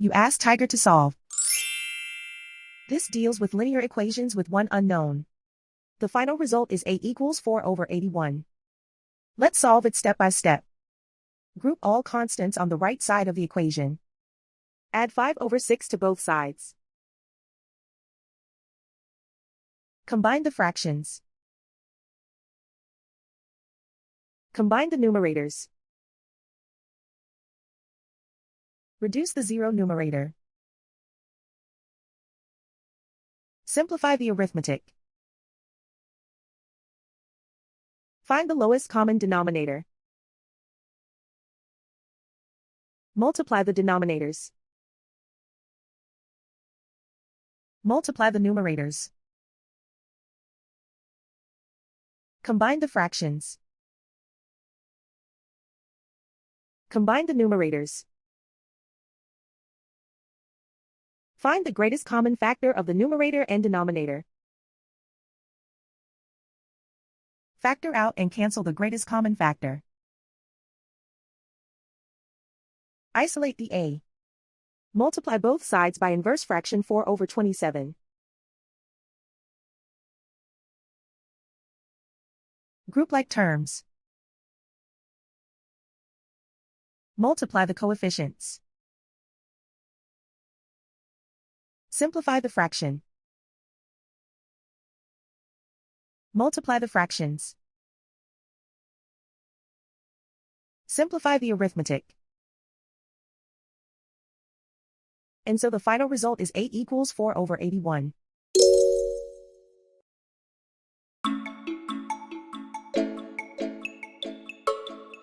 You ask Tiger to solve. This deals with linear equations with one unknown. The final result is A equals 4 over 81. Let's solve it step by step. Group all constants on the right side of the equation. Add 5 over 6 to both sides. Combine the fractions. Combine the numerators. Reduce the zero numerator. Simplify the arithmetic. Find the lowest common denominator. Multiply the denominators. Multiply the numerators. Combine the fractions. Combine the numerators. Find the greatest common factor of the numerator and denominator. Factor out and cancel the greatest common factor. Isolate the A. Multiply both sides by inverse fraction 4 over 27. Group like terms. Multiply the coefficients. Simplify the fraction. Multiply the fractions. Simplify the arithmetic. And so the final result is A equals 4 over 81.